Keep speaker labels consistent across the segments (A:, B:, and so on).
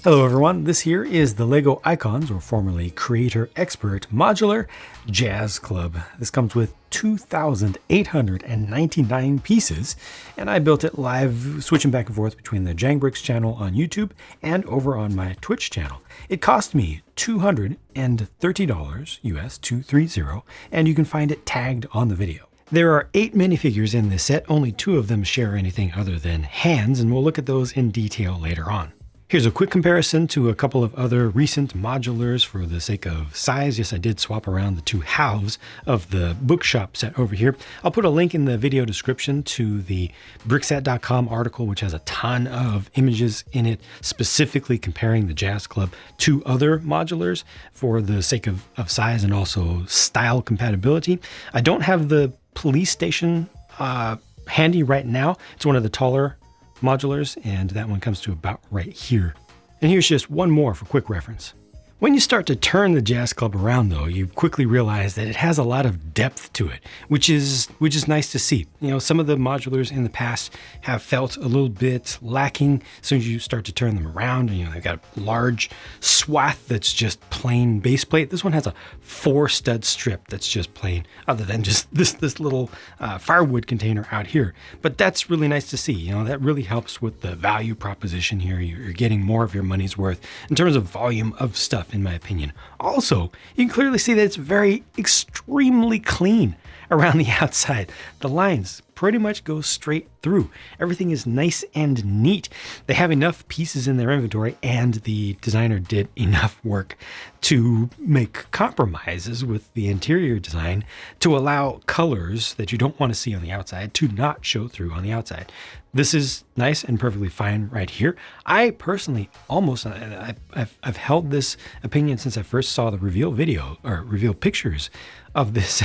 A: Hello everyone, this here is the LEGO Icons, or formerly Creator Expert Modular Jazz Club. This comes with 2,899 pieces, and I built it live, switching back and forth between the JANG channel on YouTube and over on my Twitch channel. It cost me $230 US, 230, and you can find it tagged on the video. There are 8 minifigures in this set, only 2 of them share anything other than hands, and we'll look at those in detail later on. Here's a quick comparison to a couple of other recent modulars for the sake of size. Yes, I did swap around the 2 halves of the bookshop set over here. I'll put a link in the video description to the brickset.com article, which has a ton of images in it, specifically comparing the Jazz Club to other modulars for the sake of size and also style compatibility. I don't have the police station handy right now. It's one of the taller modulars, and that one comes to about right here. And here's just one more for quick reference. When you start to turn the Jazz Club around, though, you quickly realize that it has a lot of depth to it, which is nice to see. You know, some of the modulars in the past have felt a little bit lacking as soon as you start to turn them around. You know, they've got a large swath that's just plain base plate. This one has a 4-stud strip that's just plain, other than just this little firewood container out here. But that's really nice to see. You know, that really helps with the value proposition here. You're getting more of your money's worth in terms of volume of stuff, in my opinion. Also, you can clearly see that it's very extremely clean around the outside. The lines pretty much go straight through. Everything is nice and neat. They have enough pieces in their inventory, and the designer did enough work to make compromises with the interior design to allow colors that you don't want to see on the outside to not show through on the outside. This is nice and perfectly fine right here. I personally I've held this opinion since I first saw the reveal video or reveal pictures of this.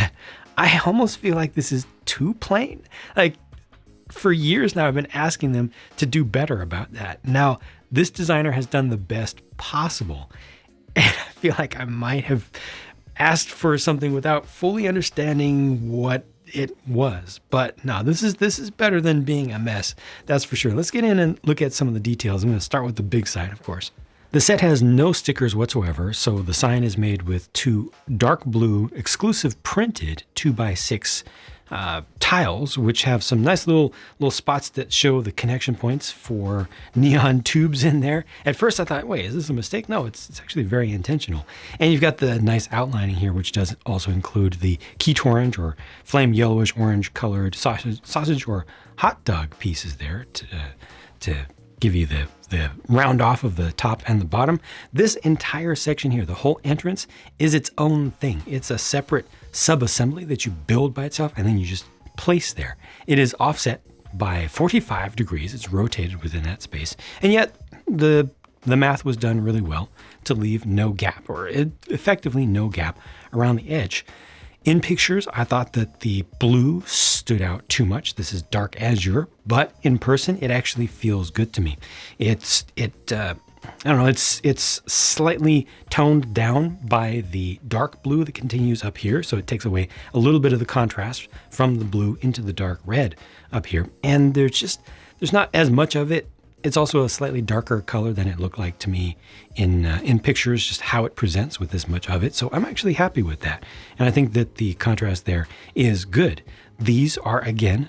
A: I almost feel like this is too plain. Like, for years now, I've been asking them to do better about that. Now, this designer has done the best possible, and I feel like I might have asked for something without fully understanding what it was. But no, this is better than being a mess, that's for sure. Let's get in and look at some of the details. I'm going to start with the big side, of course. The set has no stickers whatsoever, so the sign is made with 2 dark blue exclusive printed 2x6 tiles, which have some nice little spots that show the connection points for neon tubes in there. At first I thought, wait, is this a mistake? No, it's actually very intentional. And you've got the nice outlining here, which does also include the quiche orange or flame yellowish orange colored sausage or hot dog pieces there to give you the round off of the top and the bottom. This entire section here, the whole entrance, is its own thing. It's a separate sub-assembly that you build by itself and then you just place there. It is offset by 45 degrees. It's rotated within that space. And yet the math was done really well to leave no gap, or effectively no gap around the edge. In pictures, I thought that the blue stood out too much. This is dark azure, but in person, it actually feels good to me. I don't know, it's slightly toned down by the dark blue that continues up here, so it takes away a little bit of the contrast from the blue into the dark red up here. And there's not as much of it. It's also a slightly darker color than it looked like to me in pictures, just how it presents with this much of it. So I'm actually happy with that. And I think that the contrast there is good. These are, again,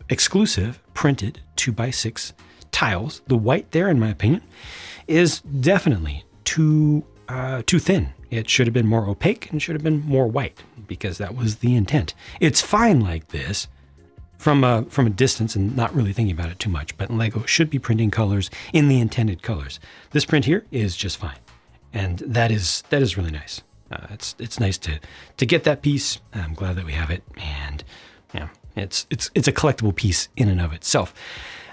A: exclusive printed 2x6 tiles. The white there, in my opinion, is definitely too thin. It should have been more opaque and should have been more white, because that was the intent. It's fine like this from a distance and not really thinking about it too much, but LEGO should be printing colors in the intended colors. This print here is just fine, and that is really nice. It's nice to get that piece. I'm glad that we have it, and yeah, it's a collectible piece in and of itself.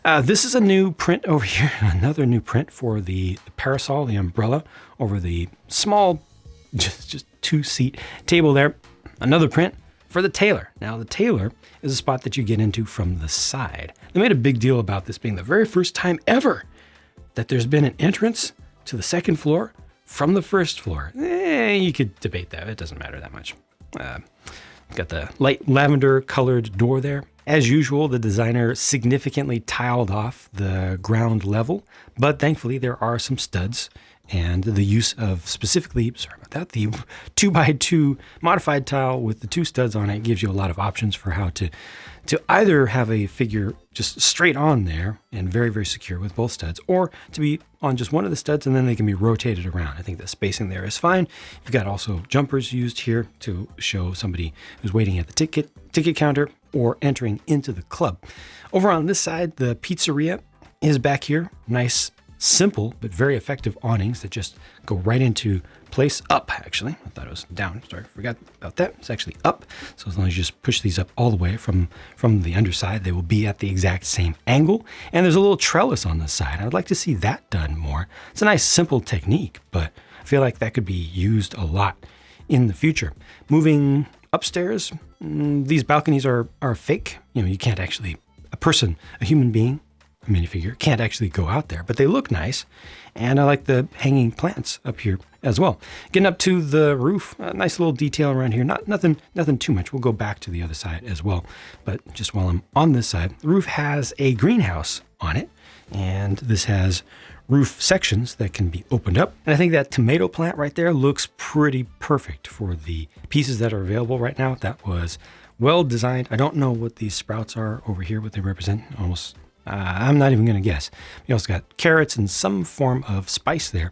A: This is a new print over here, another new print for the parasol, the umbrella over the small, just 2-seat table there. Another print for the tailor. Now, the tailor is a spot that you get into from the side. They made a big deal about this being the very first time ever that there's been an entrance to the second floor from the first floor. You could debate that. It doesn't matter that much. Got the light lavender colored door there, As usual, the designer significantly tiled off the ground level, but thankfully there are some studs, and the use of specifically, sorry about that, the 2x2 modified tile with the 2 studs on it gives you a lot of options for how to either have a figure just straight on there and very, very secure with both studs, or to be on just one of the studs and then they can be rotated around. I think the spacing there is fine. You've got also jumpers used here to show somebody who's waiting at the ticket counter or entering into the club. Over on this side, the pizzeria is back here. Nice, simple, but very effective awnings that just go right into place. Up, actually. I thought it was down. Sorry, forgot about that. It's actually up. So as long as you just push these up all the way from the underside, they will be at the exact same angle. And there's a little trellis on the side. I'd like to see that done more. It's a nice, simple technique, but I feel like that could be used a lot in the future. Moving upstairs, these balconies are fake. You know, you can't actually, a human being, a minifigure, can't actually go out there, but they look nice. And I like the hanging plants up here as well. Getting up to the roof, a nice little detail around here. Nothing too much. We'll go back to the other side as well. But just while I'm on this side, the roof has a greenhouse on it. And this has roof sections that can be opened up. And I think that tomato plant right there looks pretty perfect for the pieces that are available right now. That was well designed. I don't know what these sprouts are over here, what they represent. Almost, I'm not even going to guess. You also got carrots and some form of spice there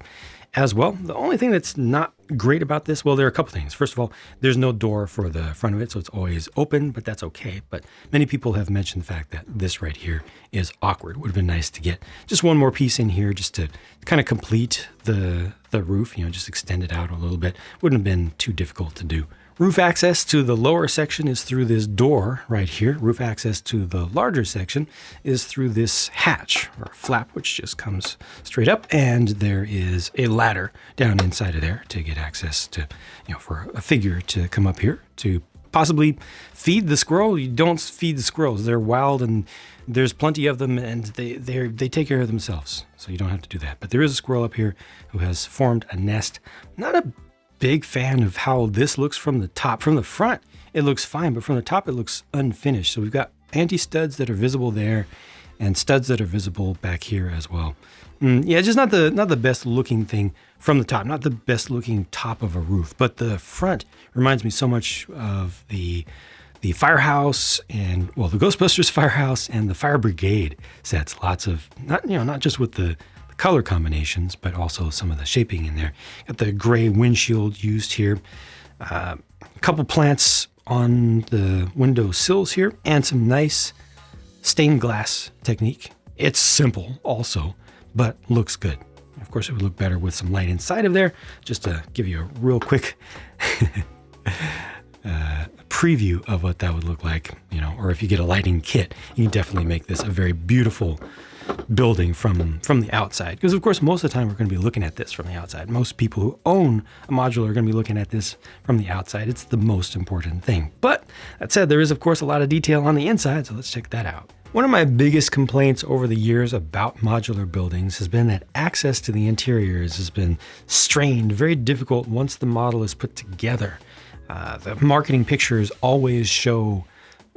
A: as well. The only thing that's not great about this, well, there are a couple things. First of all, there's no door for the front of it, so it's always open, but that's okay. But many people have mentioned the fact that this right here is awkward. Would have been nice to get just one more piece in here just to kind of complete the roof, you know, just extend it out a little bit. Wouldn't have been too difficult to do. Roof access to the lower section is through this door right here. Roof access to the larger section is through this hatch or flap, which just comes straight up. And there is a ladder down inside of there to get access to, you know, for a figure to come up here to possibly feed the squirrel. You don't feed the squirrels. They're wild and there's plenty of them and they take care of themselves. So you don't have to do that. But there is a squirrel up here who has formed a nest. Not a big fan of how this looks from the top. From the front, it looks fine, but from the top, it looks unfinished. So we've got anti-studs that are visible there and studs that are visible back here as well. Yeah, just not the best looking thing from the top, not the best looking top of a roof, but the front reminds me so much of the firehouse and, well, the Ghostbusters firehouse and the fire brigade sets. Lots of, not just with the color combinations, but also some of the shaping in there. Got the gray windshield used here. A couple plants on the window sills here, and some nice stained glass technique. It's simple also, but looks good. Of course, it would look better with some light inside of there. Just to give you a real quick preview of what that would look like, you know, or if you get a lighting kit, you can definitely make this a very beautiful building from the outside, because of course most of the time we're going to be looking at this from the outside. Most people who own a modular are going to be looking at this from the outside. It's the most important thing. But that said, there is of course a lot of detail on the inside, so let's check that out. One of my biggest complaints over the years about modular buildings has been that access to the interiors has been strained, very difficult once the model is put together. The marketing pictures always show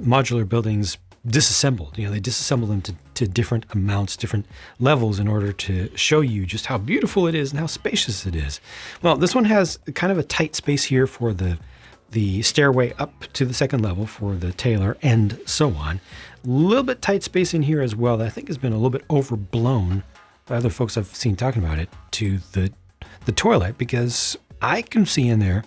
A: modular buildings disassembled. You know, they disassemble them to different amounts, different levels in order to show you just how beautiful it is and how spacious it is. Well, this one has kind of a tight space here for the stairway up to the second level for the tailor and so on. A little bit tight space in here as well that I think has been a little bit overblown by other folks I've seen talking about it, to the toilet, because I can see in there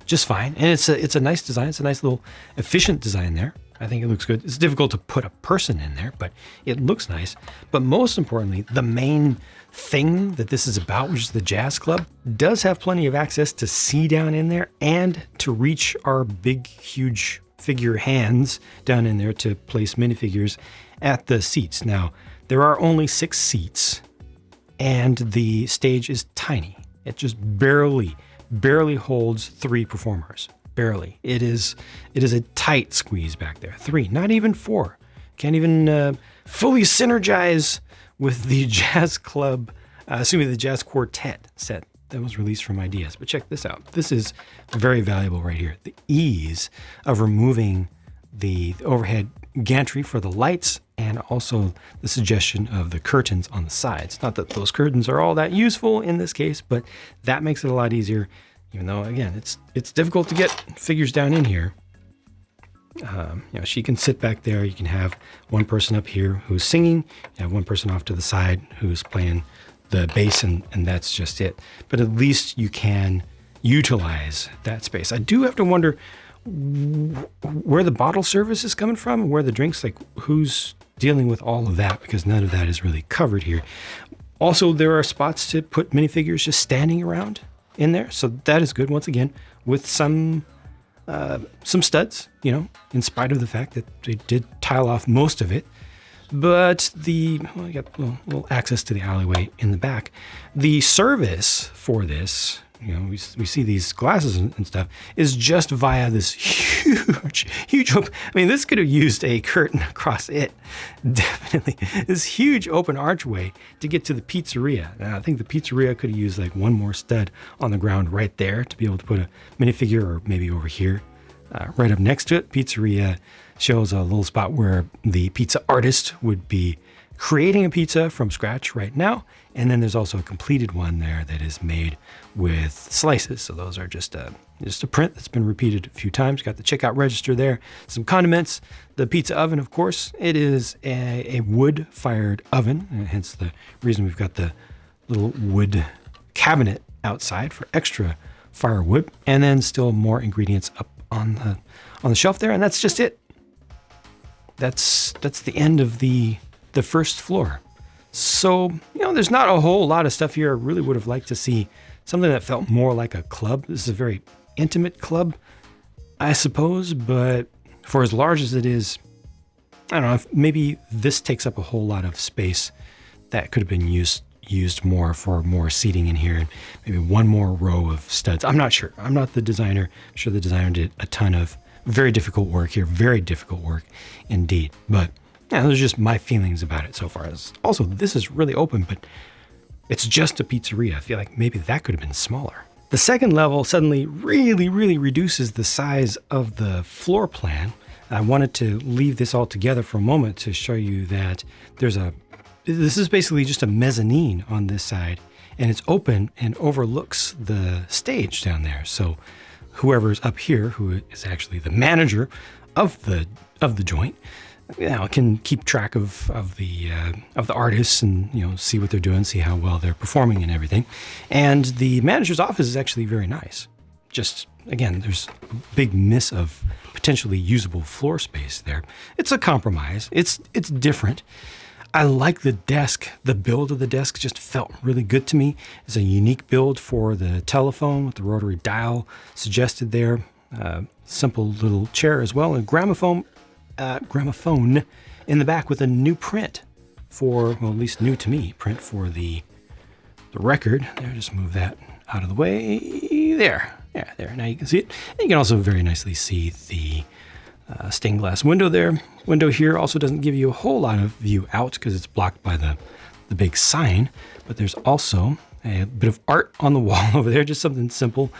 A: just fine. And it's a nice design. It's a nice little efficient design there. I think it looks good. It's difficult to put a person in there, but it looks nice. But most importantly, the main thing that this is about, which is the Jazz Club, does have plenty of access to see down in there and to reach our big, huge figure hands down in there to place minifigures at the seats. Now, there are only 6 seats and the stage is tiny. It just barely holds 3 performers. Barely. It is a tight squeeze back there. 3, not even 4. Can't even fully synergize with the Jazz Club, the Jazz Quartet set that was released from Ideas. But check this out. This is very valuable right here. The ease of removing the overhead gantry for the lights and also the suggestion of the curtains on the sides. Not that those curtains are all that useful in this case, but that makes it a lot easier, even though, again, it's difficult to get figures down in here. She can sit back there. You can have one person up here who's singing. You have one person off to the side who's playing the bass, and that's just it. But at least you can utilize that space. I do have to wonder where the bottle service is coming from, where the drinks, like who's dealing with all of that, because none of that is really covered here. Also, there are spots to put minifigures just standing around in there. So that is good, once again, with some studs, in spite of the fact that they did tile off most of it. But you got a little access to the alleyway in the back. The service for this, we see these glasses and stuff, is just via this huge open. I mean, this could have used a curtain across it. Definitely. This huge open archway to get to the pizzeria. Now, I think the pizzeria could have used like one more stud on the ground right there to be able to put a minifigure, or maybe over here, right up next to it. Pizzeria shows a little spot where the pizza artist would be creating a pizza from scratch right now. And then there's also a completed one there that is made with slices. So those are just a print that's been repeated a few times. Got the checkout register there, some condiments, the pizza oven, of course. It is a wood-fired oven, and hence the reason we've got the little wood cabinet outside for extra firewood. And then still more ingredients up on the shelf there, and that's just it. That's the end of the first floor. So, there's not a whole lot of stuff here. I really would have liked to see something that felt more like a club. This is a very intimate club, I suppose, but for as large as it is, I don't know, maybe this takes up a whole lot of space that could have been used more for more seating in here, and maybe one more row of studs. I'm not sure. I'm not the designer. I'm sure the designer did a ton of very difficult work here, very difficult work indeed. But those are just my feelings about it so far. Also, this is really open, but it's just a pizzeria. I feel like maybe that could have been smaller. The second level suddenly really, really reduces the size of the floor plan. I wanted to leave this all together for a moment to show you that this is basically just a mezzanine on this side, and it's open and overlooks the stage down there. So whoever's up here, who is actually the manager of the joint, can keep track of the artists and see what they're doing, see how well they're performing and everything. And the manager's office is actually very nice. Just again, there's a big miss of potentially usable floor space there. It's a compromise. It's different. I like the desk. The build of the desk just felt really good to me. It's a unique build for the telephone with the rotary dial suggested there. Simple little chair as well, and gramophone in the back with a new print for, well, at least new to me, print for the record. There, just move that out of the way. There. Yeah, there. Now you can see it. And you can also very nicely see the stained glass window there. Window here also doesn't give you a whole lot of view out because it's blocked by the big sign, but there's also a bit of art on the wall over there, just something simple,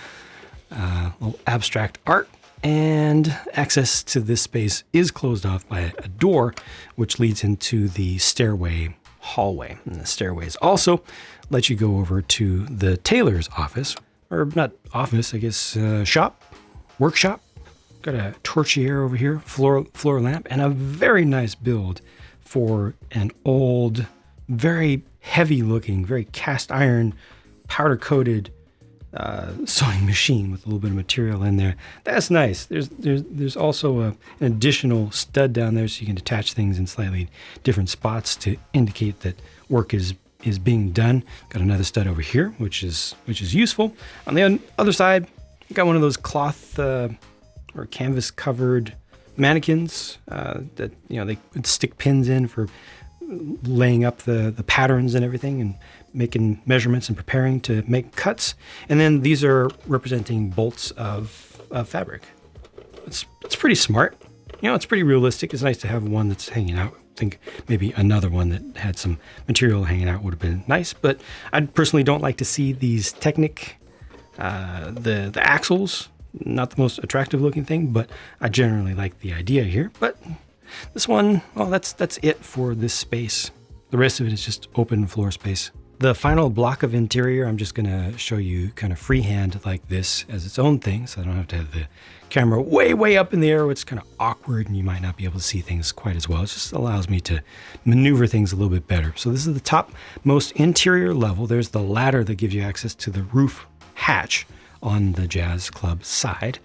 A: little abstract art. And access to this space is closed off by a door, which leads into the stairway hallway. And the stairways also let you go over to the tailor's office, or not office, I guess, shop, workshop. Got a torchiere over here, floor lamp, and a very nice build for an old, very heavy looking, very cast iron, powder coated sewing machine with a little bit of material in there. That's nice. There's also an additional stud down there, so you can attach things in slightly different spots to indicate that work is being done. Got another stud over here, which is useful. On the other side, you got one of those cloth or canvas covered mannequins that they would stick pins in for laying up the patterns and everything, and making measurements and preparing to make cuts. And then these are representing bolts of fabric. It's pretty smart. It's pretty realistic. It's nice to have one that's hanging out. I think maybe another one that had some material hanging out would have been nice, but I personally don't like to see these Technic, the axles, not the most attractive looking thing, but I generally like the idea here. But This one, well, that's it for this space. The rest of it is just open floor space. The final block of interior, I'm just gonna show you kind of freehand like this as its own thing, so I don't have to have the camera way up in the air where it's kind of awkward and you might not be able to see things quite as well. It just allows me to maneuver things a little bit better. So this is the top most interior level. There's the ladder that gives you access to the roof hatch on the Jazz Club side.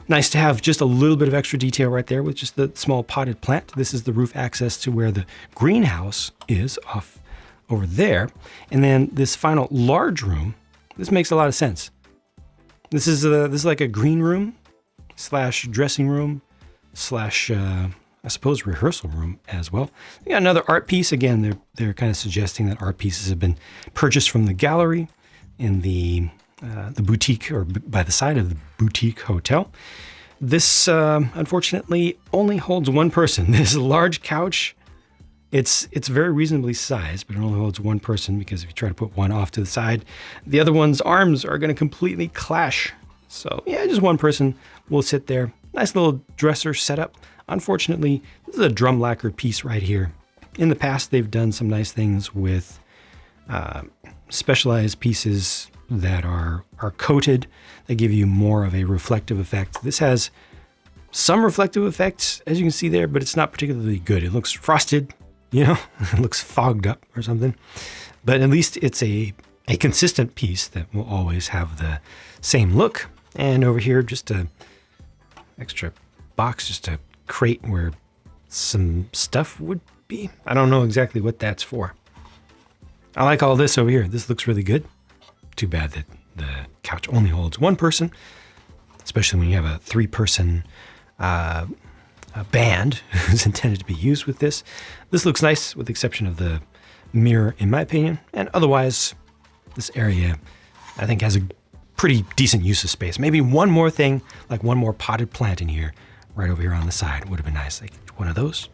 A: Nice to have just a little bit of extra detail right there with just the small potted plant. This is the roof access to where the greenhouse is off over there. And then this final large room, this makes a lot of sense. This is like a green room slash dressing room slash, I suppose, rehearsal room as well. You got another art piece. Again, they're kind of suggesting that art pieces have been purchased from the gallery in the boutique, or by the side of the boutique hotel. This, unfortunately, only holds one person. This large couch, it's very reasonably sized, but it only holds one person, because if you try to put one off to the side, the other one's arms are going to completely clash. So yeah, just one person will sit there. Nice little dresser setup. Unfortunately, this is a drum lacquered piece right here. In the past, they've done some nice things with specialized pieces that are coated. They give you more of a reflective effect. This has some reflective effects, as you can see there, but it's not particularly good. It looks frosted, you know, it looks fogged up or something. But at least it's a consistent piece that will always have the same look. And over here, just a extra box, just a crate where some stuff would be. I don't know exactly what that's for. I like all this over here. This looks really good. Too bad that the couch only holds one person, especially when you have a 3-person band who's intended to be used with this. This looks nice, with the exception of the mirror, in my opinion. And otherwise, this area, I think, has a pretty decent use of space. Maybe one more thing, like one more potted plant in here, right over here on the side, would have been nice. Like one of those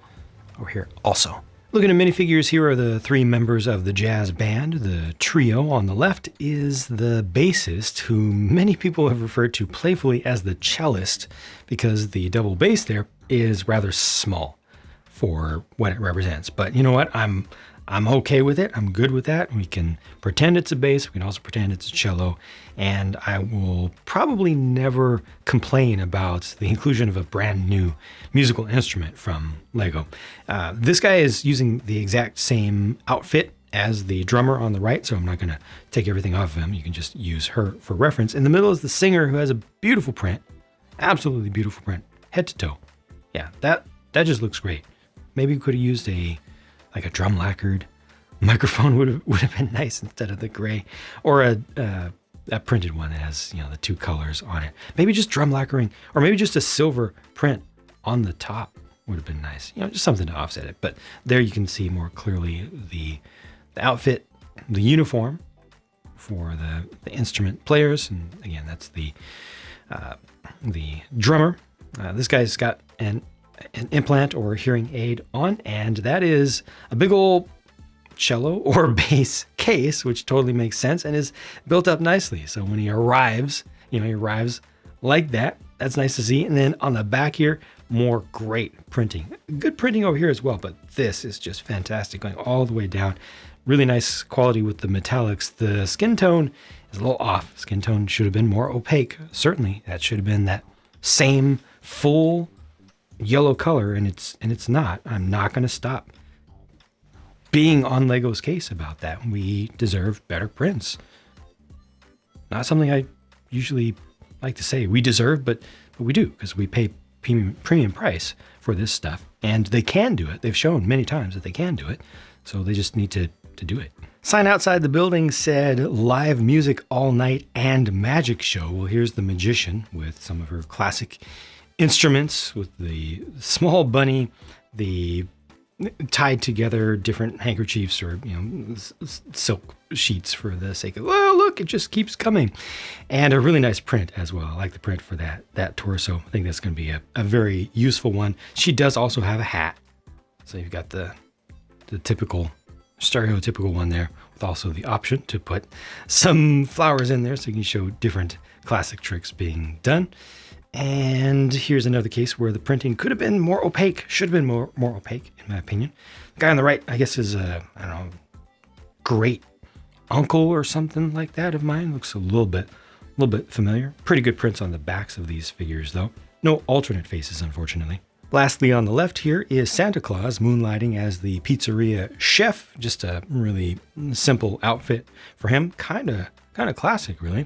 A: over here also. Looking at minifigures, here are the 3 members of the jazz band. The trio on the left is the bassist, who many people have referred to playfully as the cellist, because the double bass there is rather small for what it represents. But you know what? I'm okay with it. I'm good with that. We can pretend it's a bass. We can also pretend it's a cello. And I will probably never complain about the inclusion of a brand new musical instrument from Lego. This guy is using the exact same outfit as the drummer on the right, so I'm not going to take everything off of him. You can just use her for reference. In the middle is the singer, who has a beautiful print, absolutely beautiful print, head to toe. Yeah, that just looks great. Maybe we could have used a drum lacquered microphone would have been nice instead of the gray, or a printed one that has, you know, the 2 colors on it. Maybe just drum lacquering, or maybe just a silver print on the top would have been nice. You know, just something to offset it. But there you can see more clearly the outfit, the uniform for the instrument players. And again, that's the drummer. This guy's got an implant or hearing aid on, and that is a big old cello or bass case, which totally makes sense and is built up nicely. So when he arrives, you know, he arrives like that. That's nice to see. And then on the back here, more great printing. Good printing over here as well, but this is just fantastic, going all the way down. Really nice quality with the metallics. The skin tone is a little off. Skin tone should have been more opaque. Certainly, that should have been that same full yellow color, and it's not. I'm not going to stop being on Lego's case about that. We deserve better prints. Not something I usually like to say we deserve, but we do, because we pay premium price for this stuff, and they can do it. They've shown many times that they can do it, so they just need to do it. Sign outside the building said live music all night and magic show. Well, here's the magician with some of her classic instruments, with the small bunny, the tied together different handkerchiefs, or, you know, silk sheets for the sake of, well, look, it just keeps coming. And a really nice print as well. I like the print for that torso. I think that's going to be a very useful one. She does also have a hat. So you've got the typical, stereotypical one there, with also the option to put some flowers in there so you can show different classic tricks being done. And here's another case where the printing could have been more opaque, should have been more opaque, in my opinion. The guy on the right, I guess, is a, I don't know, great uncle or something like that of mine. Looks a little bit familiar. Pretty good prints on the backs of these figures, though. No alternate faces, unfortunately. Lastly, on the left here is Santa Claus moonlighting as the pizzeria chef. Just a really simple outfit for him. Kind of classic, really.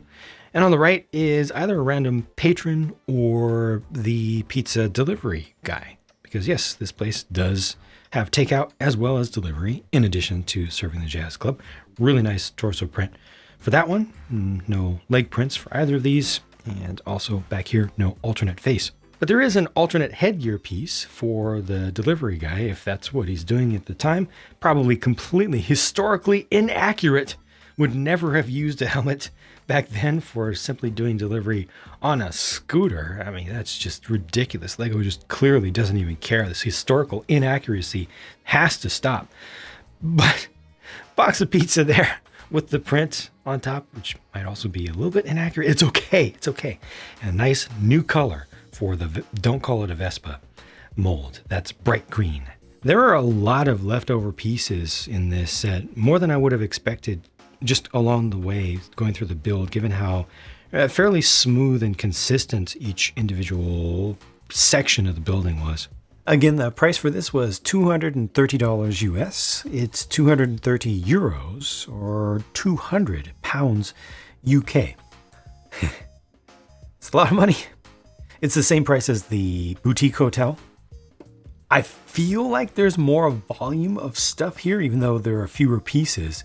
A: And on the right is either a random patron or the pizza delivery guy. Because yes, this place does have takeout as well as delivery, in addition to serving the Jazz Club. Really nice torso print for that one. No leg prints for either of these. And also back here, no alternate face. But there is an alternate headgear piece for the delivery guy, if that's what he's doing at the time. Probably completely historically inaccurate. Would never have used a helmet back then for simply doing delivery on a scooter. I mean, that's just ridiculous. Lego just clearly doesn't even care. This historical inaccuracy has to stop. But box of pizza there with the print on top, which might also be a little bit inaccurate. It's okay. It's okay. And a nice new color for the Don't Call It a Vespa mold. That's bright green. There are a lot of leftover pieces in this set, more than I would have expected just along the way going through the build, given how fairly smooth and consistent each individual section of the building was. Again, the price for this was $230 US. It's 230 euros or 200 pounds UK. It's a lot of money. It's the same price as the boutique hotel. I feel like there's more volume of stuff here, even though there are fewer pieces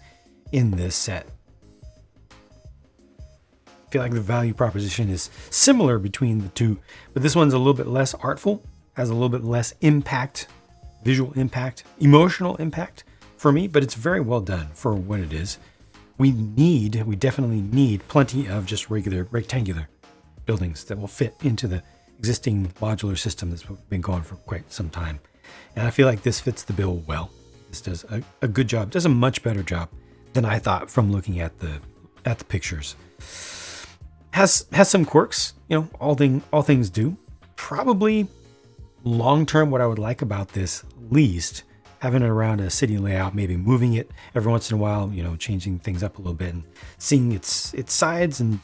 A: in this set. I feel like the value proposition is similar between the two, but this one's a little bit less artful, has a little bit less impact, visual impact, emotional impact for me, but it's very well done for what it is. We definitely need plenty of just regular rectangular buildings that will fit into the existing modular system that's been going for quite some time. And I feel like this fits the bill well. This does a good job, does a much better job than I thought from looking at the pictures. Has some quirks, you know, all things do. Probably long term, what I would like about this least, having it around a city layout, maybe moving it every once in a while, you know, changing things up a little bit and seeing its sides and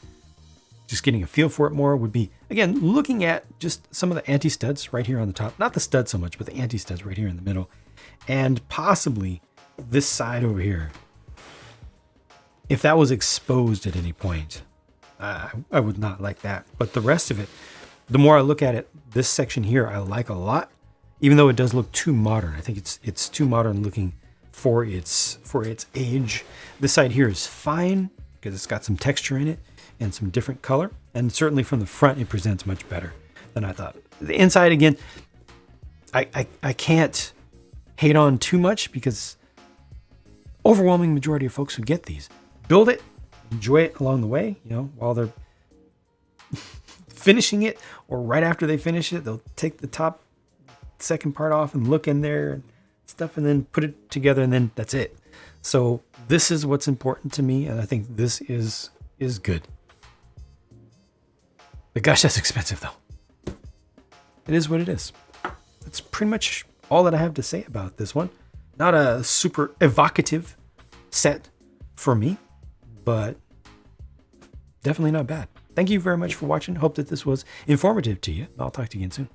A: just getting a feel for it more, would be, again, looking at just some of the anti-studs right here on the top. Not the studs so much, but the anti-studs right here in the middle. And possibly this side over here. If that was exposed at any point, I would not like that. But the rest of it, the more I look at it, this section here I like a lot, even though it does look too modern. I think it's too modern looking for its age. This side here is fine because it's got some texture in it and some different color. And certainly from the front, it presents much better than I thought. The inside, again, I can't hate on too much because overwhelming majority of folks who get these build it, enjoy it along the way, you know, while they're finishing it or right after they finish it, they'll take the second part off and look in there and stuff and then put it together and then that's it. So this is what's important to me, and I think this is good. But gosh, that's expensive though. It is what it is. That's pretty much all that I have to say about this one. Not a super evocative set for me, but definitely not bad. Thank you very much for watching. Hope that this was informative to you. I'll talk to you again soon.